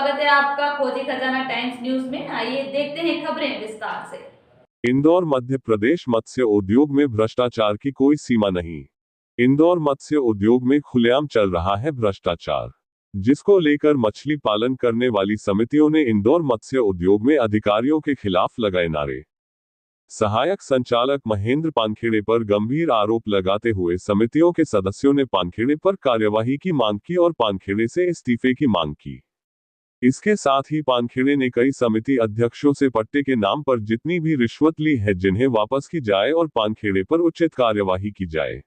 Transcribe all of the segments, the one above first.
स्वागत है आपका खोजी खजाना टाइम्स न्यूज में। आइए देखते हैं खबरें विस्तार से। इंदौर मध्य प्रदेश मत्स्य उद्योग में भ्रष्टाचार की कोई सीमा नहीं। इंदौर मत्स्य उद्योग में खुलेआम चल रहा है भ्रष्टाचार, जिसको लेकर मछली पालन करने वाली समितियों ने इंदौर मत्स्य उद्योग में अधिकारियों के खिलाफ लगाए नारे। सहायक संचालक महेंद्र पानखेड़े पर गंभीर आरोप लगाते हुए समितियों के सदस्यों ने पानखेड़े पर कार्यवाही की मांग की और पानखेड़े से इस्तीफे की मांग की। इसके साथ ही पानखेड़े ने कई समिति अध्यक्षों से पट्टे के नाम पर जितनी भी रिश्वत ली है जिन्हें वापस की जाए और पानखेड़े पर उचित कार्यवाही की जाए।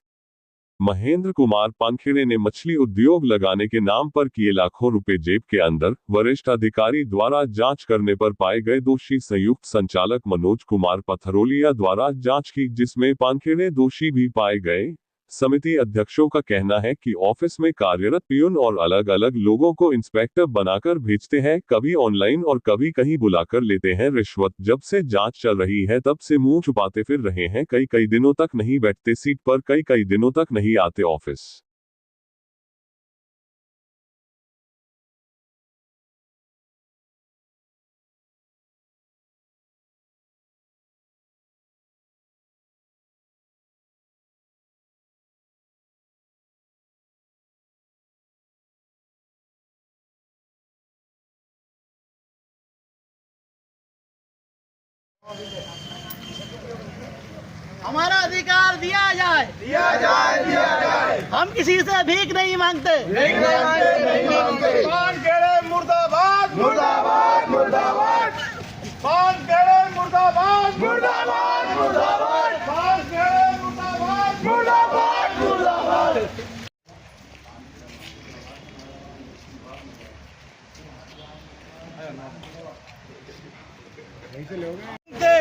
महेंद्र कुमार पानखेड़े ने मछली उद्योग लगाने के नाम पर किए लाखों रुपए जेब के अंदर। वरिष्ठ अधिकारी द्वारा जांच करने पर पाए गए दोषी संयुक्त संचालक मनोज कुमार पथरोलिया द्वारा जांच की, जिसमें पानखेड़े दोषी भी पाए गए। समिति अध्यक्षों का कहना है कि ऑफिस में कार्यरत पियून और अलग अलग लोगों को इंस्पेक्टर बनाकर भेजते हैं, कभी ऑनलाइन और कभी कहीं बुलाकर लेते हैं रिश्वत। जब से जांच चल रही है तब से मुंह छुपाते फिर रहे हैं, कई दिनों तक नहीं बैठते सीट पर, कई दिनों तक नहीं आते ऑफिस। हमारा अधिकार दिया जाए, दिया जाए, दिया जाए। हम किसी से भीख नहीं मांगते, नहीं मांगते। पानखेड़े मुर्दाबाद, मुर्दाबाद, मुर्दाबाद। पानखेड़े मुर्दाबाद, मुर्दाबाद, मुर्दाबाद। पानखेड़े मुर्दाबाद, मुर्दाबाद, मुर्दाबाद।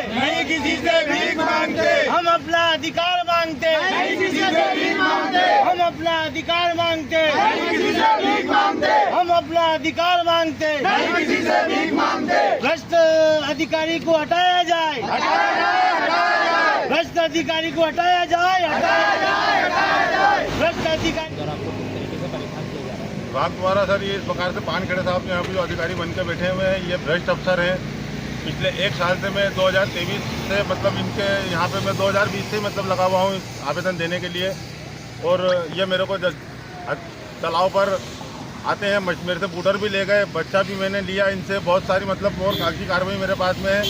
नहीं किसी से भीख मांगते, हम अपना अधिकार मांगते, नहीं किसी से भीख मांगते। हम अपना अधिकार मांगते, नहीं किसी से भीख मांगते। हम अपना अधिकार मांगते, नहीं किसी से भीख मांगते। भ्रष्ट अधिकारी को हटाया जाए, हटाया जाए, हटाया जाए। भ्रष्ट अधिकारी को हटाया जाए, हटाया जाए, हटाया जाए। भ्रष्ट अधिकारी। विभाग द्वारा सर ये इस प्रकार से पानखेड़े साहब यहाँ पे जो अधिकारी बनकर बैठे हुए हैं, ये भ्रष्ट अफसर हैं। पिछले एक साल से मैं 2023 से मतलब इनके यहाँ पे मैं 2020 से मतलब लगा हुआ हूँ आवेदन देने के लिए। और ये मेरे को तालाब पर आते हैं, मेरे से बूटर भी ले गए, बच्चा भी मैंने लिया इनसे, बहुत सारी मतलब और कागजी कार्रवाई मेरे पास में है।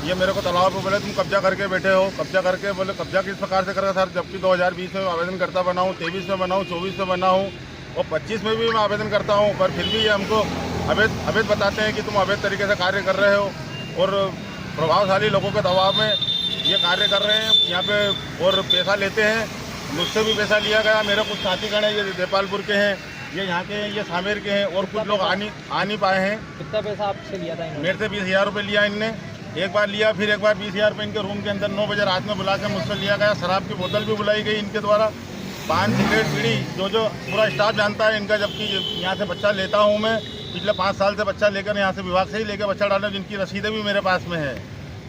ये मेरे को तालाब पर बोले तुम कब्जा करके बैठे हो, कब्जा करके बोले कब्जा किस प्रकार से करेगा सर, जबकि 2020 में आवेदन करता बना हूँ, 23 में बना हूँ, 24 में बना हूँ और 25 में भी मैं आवेदन करता हूँ, पर फिर भी ये हमको अवैध बताते हैं कि तुम अवैध तरीके से कार्य कर रहे हो और प्रभावशाली लोगों के दबाव में ये कार्य कर रहे हैं यहाँ पे और पैसा लेते हैं। मुझसे भी पैसा लिया गया, मेरे कुछ साथीगण हैं, ये देपालपुर के हैं, ये यहाँ के हैं, ये सामेर के हैं और कुछ लोग आ नहीं पाए हैं। कितना पैसा आपसे लिया था? मेरे से 20,000 रुपये लिया इनने, एक बार लिया, फिर एक बार 20,000 रुपये इनके रूम के अंदर 9 बजे रात में बुला कर मुझसे लिया गया। शराब की बोतल भी बुलाई गई इनके द्वारा, पान सिगरेट बीड़ी जो पूरा स्टाफ जानता है इनका, जबकि यहाँ से बच्चा लेता हूँ मैं, पिछले 5 साल से बच्चा लेकर यहाँ से विभाग से ही लेकर बच्चा डाला, जिनकी रसीदें भी मेरे पास में है।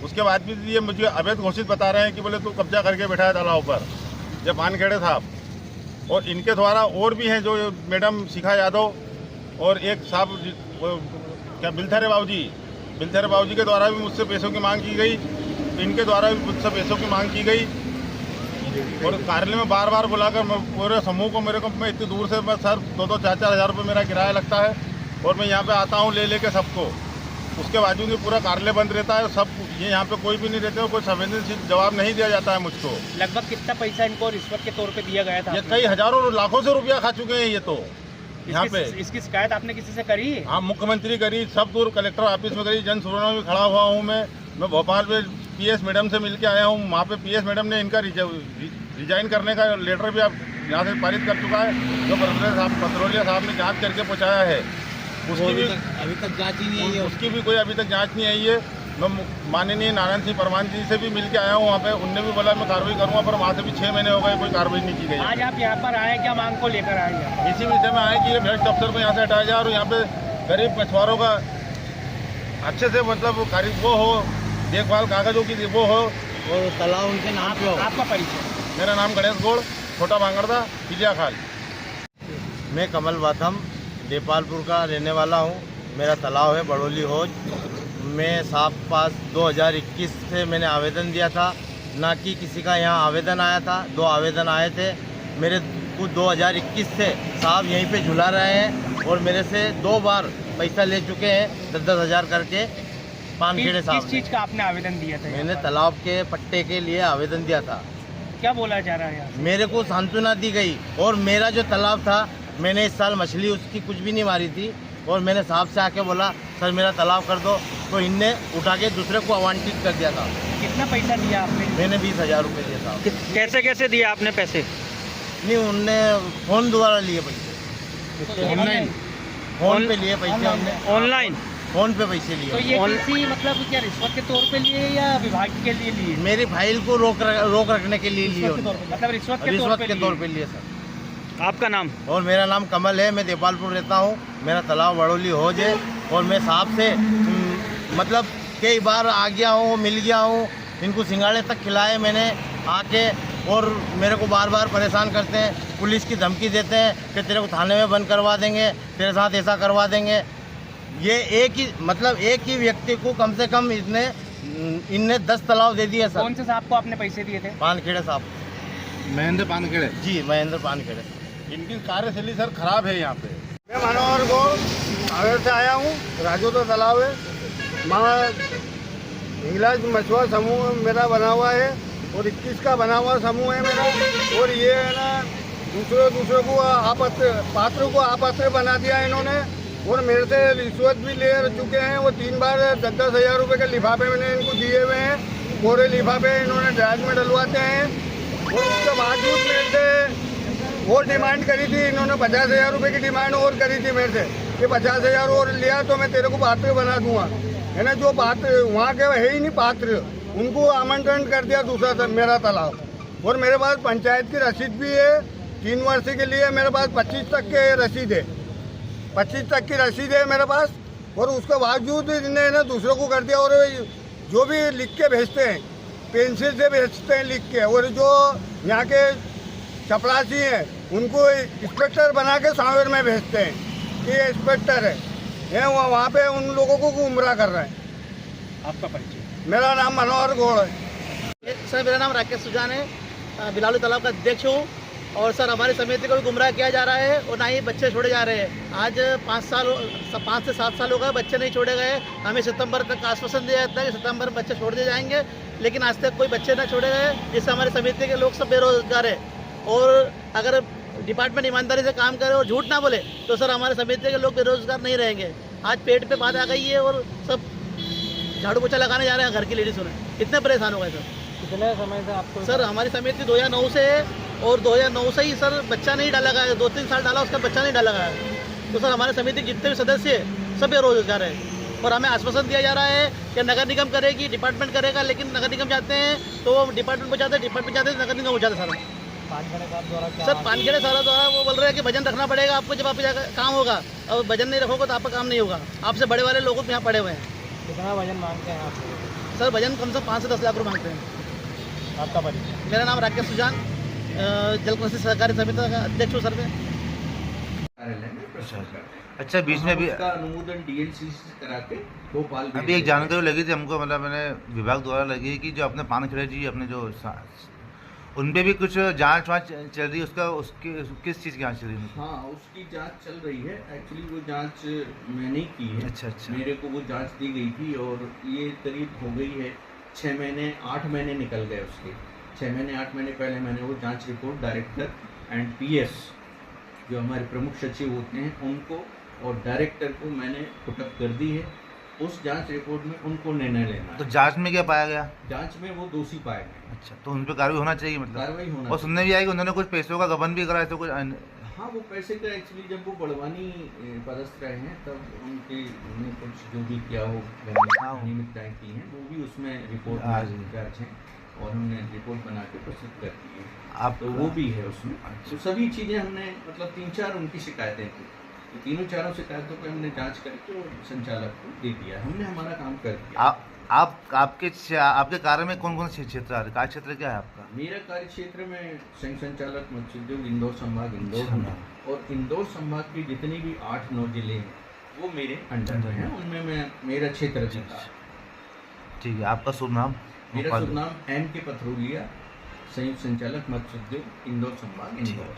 उसके बाद भी ये मुझे अवैध घोषित बता रहे हैं कि बोले तू कब्जा करके बैठा है तालाब पर, ये पानखेड़े साहब। और इनके द्वारा और भी हैं जो मैडम शिखा यादव और एक साहब क्या बिलथरे बाबूजी के द्वारा भी मुझसे पैसों की मांग की गई, इनके द्वारा भी मुझसे पैसों की मांग की गई। और कार्यालय में बार बार बुलाकर पूरे समूह को, मेरे को मैं इतनी दूर से मैं सर 2-2, 4-4 हज़ार रुपये मेरा किराया लगता है और मैं यहाँ पे आता हूँ ले लेके सबको, उसके बावजूद भी पूरा कार्यालय बंद रहता है। सब ये यहाँ पे कोई भी नहीं रहते, कोई संवेदनशील जवाब नहीं दिया जाता है मुझको। लगभग कितना पैसा इनको रिश्वत के तौर पे दिया गया था? ये कई हजारों लाखों से रुपया खा चुके हैं ये तो यहाँ पे। इसकी शिकायत आपने किसी से करी है? हाँ, मुख्यमंत्री करी, सब दूर कलेक्टर ऑफिस में करी, जन सुनवाई में खड़ा हुआ हूँ मैं भोपाल में PS मैडम से मिल के आया हूँ। वहाँ पे PS मैडम ने इनका रिजाइन करने का लेटर भी अब यहाँ से पारित कर चुका है, जो पथरोलिया साहब ने जाँच करके पहुँचाया है। उसकी भी अभी तक जांच ही नहीं आई है। उसकी भी कोई अभी तक जांच नहीं आई है। मैं माननीय नारायण सिंह परमान जी से भी मिल के आया हूँ वहाँ पे, उनने भी बोला मैं कार्रवाई करूँगा, पर वहाँ से भी 6 महीने हो गए, कोई कार्रवाई नहीं की गई। आज आप यहाँ पर आए, क्या मांग को लेकर आए? इसी विषय में आए कि ये भ्रष्ट अफसर को यहाँ से हटाया जाए और यहाँ पे गरीब मछुआरों का अच्छे से मतलब कार्य वो हो, देखभाल कागजों की वो हो और तालाब उनके नाम पे हो। आपका परिचय? मेरा नाम गणेश गौड़, छोटा भांगड़दा, पिलिया खाल। मैं कमल बाथम देपालपुर का रहने वाला हूँ। मेरा तालाब है बड़ोली हौज। मैं साहब पास 2021 से मैंने आवेदन दिया था, ना कि किसी का यहाँ आवेदन आया था। 2 आवेदन आए थे मेरे को 2021 से। साहब यहीं पे झुला रहे हैं और मेरे से 2 बार पैसा ले चुके हैं 10-10 हज़ार करके। पानखेड़े साहब किस चीज़ का आपने आवेदन दिया था? मैंने तालाब के पट्टे के लिए आवेदन दिया था। क्या बोला जा रहा है यहाँ? मेरे को सांत्वना दी गई और मेरा जो तालाब था, मैंने इस साल मछली उसकी कुछ भी नहीं मारी थी और मैंने साहब से आके बोला सर मेरा तालाब कर दो, तो इनने उठा के दूसरे को आवंटित कर दिया था। कितना पैसा दिया आपने? मैंने 20,000 रुपये दिया था। कैसे कैसे दिया आपने पैसे? नहीं, उनने फ़ोन द्वारा लिए पैसे, ऑनलाइन? फ़ोन पे लिए पैसे हमने, ऑनलाइन? फ़ोन पे पैसे तो लिए। ये किसी मतलब क्या रिश्वत के तौर पे लिए या विभाग के लिए लिए? मेरी फाइल को रोक रखने के लिए लिए उन्होंने। मतलब रिश्वत के तौर पे लिए सर। आपका नाम? और मेरा नाम कमल है, मैं देपालपुर रहता हूँ। मेरा तालाब बड़ोली हौज है और मैं साहब से मतलब कई बार आ गया हूँ, मिल गया हूँ। इनको सिंगाड़े तक खिलाए मैंने आके, और मेरे को बार बार परेशान करते हैं, पुलिस की धमकी देते हैं कि तेरे को थाने में बंद करवा देंगे, तेरे साथ ऐसा करवा देंगे। ये एक ही व्यक्ति को कम से कम इनने 10 तालाब दे दिए सर। कौन से साहब को आपने पैसे दिए थे? पानखेड़े साहब। महेंद्र पानखेड़े जी, महेंद्र पानखेड़े। इनकी कार्यशैली सर खराब है यहाँ पे। मैं मनोहर को आगर से आया हूँ। राजोदा तालाब है, वहाँ हिंगलाज मछुआ समूह मेरा बना हुआ है और 21 का बना हुआ समूह है मेरा। और ये है ना दूसरे को पात्र को अपात्र बना दिया इन्होंने और मेरे से रिश्वत भी ले चुके हैं। वो 3 बार 10-10 हज़ार रुपये के लिफाफे मैंने इनको दिए हुए हैं। पूरे लिफाफे इन्होंने ड्राइज में डलवाते हैं और उसके बावजूद मेरे से वो डिमांड करी थी इन्होंने 50,000 रुपये की डिमांड और करी थी मेरे से कि 50,000 और लिया तो मैं तेरे को पात्र बना दूंगा, है ना। जो पात्र वहाँ के है ही नहीं पात्र, उनको आमंत्रण कर दिया दूसरा मेरा तालाब। और मेरे पास पंचायत की रसीद भी है 3 वर्ष के लिए। मेरे पास 25 तक के रसीद है, 25 तक की रसीद है मेरे पास। और उसके बावजूद इन्हें ना दूसरों को कर दिया। और जो भी लिख के भेजते हैं, पेंसिल से भेजते हैं लिख के। और जो यहाँ के चपरासी हैं उनको इंस्पेक्टर बना के सांवेर में भेजते हैं कि ये इंस्पेक्टर है वहाँ पे उन लोगों को गुमराह कर रहे हैं। आपका परिचय? मेरा नाम मनोहर गौड़ है। सर मेरा नाम राकेश सुजान है, बिलावली तालाब का अध्यक्ष हूँ। और सर हमारी समिति को भी गुमराह किया जा रहा है और ना ही बच्चे छोड़े जा रहे हैं। आज 5 से 7 साल हो गए बच्चे नहीं छोड़े गए। हमें सितंबर तक आश्वासन दिया जाता है कि सितंबर में बच्चे छोड़ दिए जाएंगे, लेकिन आज तक कोई बच्चे ना छोड़े गए, जिससे हमारी समिति के लोग सब बेरोजगार है। और अगर डिपार्टमेंट ईमानदारी से काम करे और झूठ ना बोले तो सर हमारे समिति के लोग बेरोजगार नहीं रहेंगे। आज पेट पे बात आ गई है और सब झाड़ू पोछा लगाने जा रहे हैं घर की लेडीज़ ने। कितने परेशान हो गए सर? कितने समय से आपको? सर हमारी समिति 2009 से है और 2009 से ही सर बच्चा नहीं डाला गया, 2-3 साल डाला उसका बच्चा नहीं डाला गया। तो सर हमारे समिति के जितने भी सदस्य हैं सब बेरोजगार हैं और हमें आश्वासन दिया जा रहा है कि नगर निगम करेगी, डिपार्टमेंट करेगा, लेकिन नगर निगम जाते हैं तो वो डिपार्टमेंट को जाते हैं, डिपार्टमेंट जाते हैं नगर निगम हो जाते हैं। सर पानखेड़े सारा द्वारा वो बोल रहे हैं कि वजन रखना पड़ेगा आपको जब आप जाकर काम होगा, और वजन नहीं रखोगे तो आपका काम नहीं होगा। आपसे बड़े वाले लोगों यहाँ पड़े हुए हैं। कितना वजन मांगते हैं आप? सर वजन कम से कम 5 से 10 लाख रुपये मांगते हैं। आपका परिचय? मेरा नाम राकेश सुजान, जल कृषि सहकारी समिति का अध्यक्ष हूँ सर मैं। अच्छा, बीच में भी अनुमोदन डीएलसी से करा के भोपाल अभी एक जानकारी लगी थी हमको, मतलब मैंने विभाग द्वारा लगी कि जो अपने पानखेड़े जी अपने जो उन पे भी कुछ जांच वाँच चल रही है, उसकी किस चीज़ की जांच चल रही है? हाँ, उसकी जांच चल रही है। एक्चुअली वो जांच मैंने की है। अच्छा। मेरे को वो जांच दी गई थी और ये करीब हो गई है 6 महीने 8 महीने निकल गए उसके। 6 महीने 8 महीने पहले मैंने वो जांच रिपोर्ट डायरेक्टर एंड पीएस जो हमारे प्रमुख सचिव होते हैं उनको और डायरेक्टर को मैंने पुटअप कर दी है। उस जांच रिपोर्ट में उनको निर्णय लेना है। तो जांच में क्या पाया गया? जांच में वो दोषी पाए गए। अच्छा, तो उन पर कार्रवाई होना चाहिए, मतलब कार्रवाई होना। और सुनने भी आई कि उन्होंने कुछ पैसों का गबन भी कराया, तो कुछ हाँ, वो पैसे का एक्चुअली जब वो बड़वानी पदस्थ रहे हैं तब उन्होंने कुछ जो भी किया हो अनियमितताएँ की हैं वो भी उसमें रिपोर्ट दर्ज है और हमने रिपोर्ट बना के प्रस्तुत कर दी है। आप तो वो भी है उसमें। तो सभी चीज़ें हमने मतलब 3-4 उनकी शिकायतें थी, तो तीनों चारों शिकायतों पर हमने जांच करके और संचालक को दे दिया। हमने हमारा काम कर दिया। आपके कार्य में कौन कौन से क्षेत्र आ रहे? कार्य क्षेत्र क्या है आपका? मेरा कार्य क्षेत्र में संघ संचालक मत्स्य उद्योग इंदौर संभाग इंदौर और इंदौर संभाग के जितने भी 8-9 जिले हैं वो मेरे अंडर में है, उनमें मैं मेरा क्षेत्र था। ठीक है, आपका शुभ नाम? मेरा शुभ नाम M.K. पथरूलिया, संयुक्त संचालक मत्स्य उद्योग, इंदौर संभाग, इंदौर।